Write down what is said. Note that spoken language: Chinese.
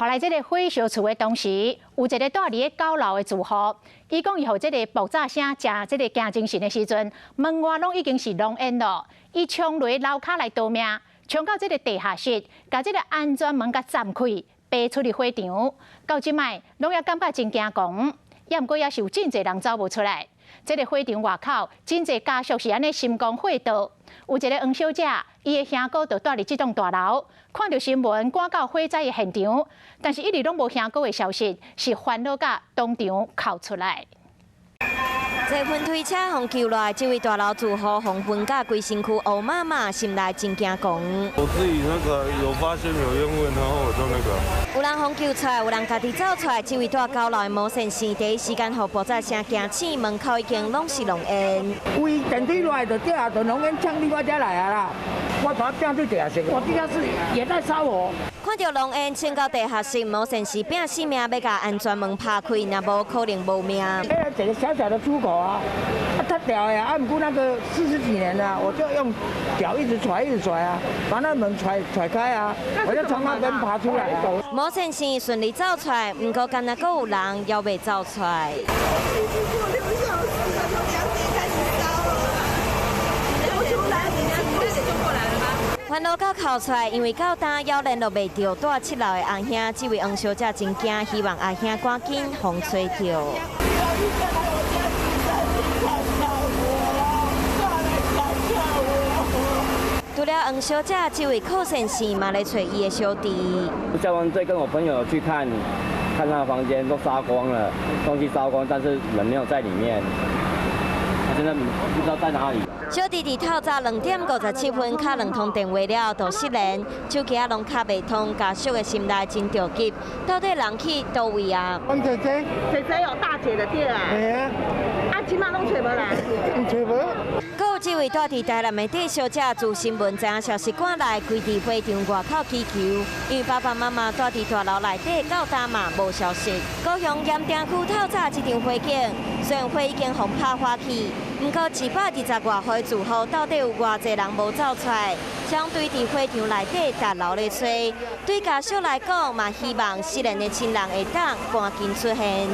后来这个火烧厝的同时，有一个住伫咧九楼的住户，伊讲伊互这个爆炸声食这个惊精神的时阵，门外拢已经是浓烟咯。伊冲落楼骹来逃命，冲到这个地下室，把这个安全门甲斩开，爬出去火场。到即摆，拢也感觉真惊狂，也毋过也是有真侪人走无出来。这个火场外口，真侪家属是安尼心肝火热。有一个黄小姐，伊的兄哥就住伫这栋大楼，看到新闻赶到火灾的现场，但是一直拢无兄哥的消息，是烦恼甲当场哭出来。坐喷推车互救来，这位大楼住户红昏甲规身躯乌麻麻，心内真惊狂。我自己有发现有烟味，然后我就有人互救出来，有人家己走出来。这位住九楼的毛先生，第一时间互爆炸声惊醒，门口已经拢是浓烟。为电梯落来就掉下，就浓烟呛你我才来啊啦！我把它变去地下室，我地下室也在烧火。看到浓烟冲到地下室，毛先生拼性命要甲安全门拍开，若无可能无命。这个小小的出口啊，它掉呀，不过那个40几年了，我就用脚一直甩啊，把那门甩开啊，我就从那边爬出来。毛先生顺利走出来，不过敢若阁有人还未走出来。烦恼到哭出来，因为到单要联络袂到，住7楼的阿兄，这位黄小姐真惊，希望阿兄赶紧互找到。除了黄小姐，这位寇先生嘛来找伊的小弟。消防队跟我朋友去看他的房间都杀光了，东西烧光，但是人没有在里面。他现在不知道在哪里。小弟弟透早2点57分敲2通电话了，就失联，手机啊拢敲袂通，家属的心内真着急，到底人去倒位啊？阮姐姐有大姐的店啊。系啊，即马拢找无来。找无。阁有这位住伫台南的底小姐，自新闻知影消息赶来，规伫火场外口祈求，因为爸爸妈妈住伫大楼内底，到今嘛无消息。高雄盐埕区透早一场火警，虽然火已经轰拍花去，不过120外岁住户到底有偌济人无走出来？相对伫火场内底大楼咧吹，对家属来讲嘛，希望失联的亲人会当赶紧出现。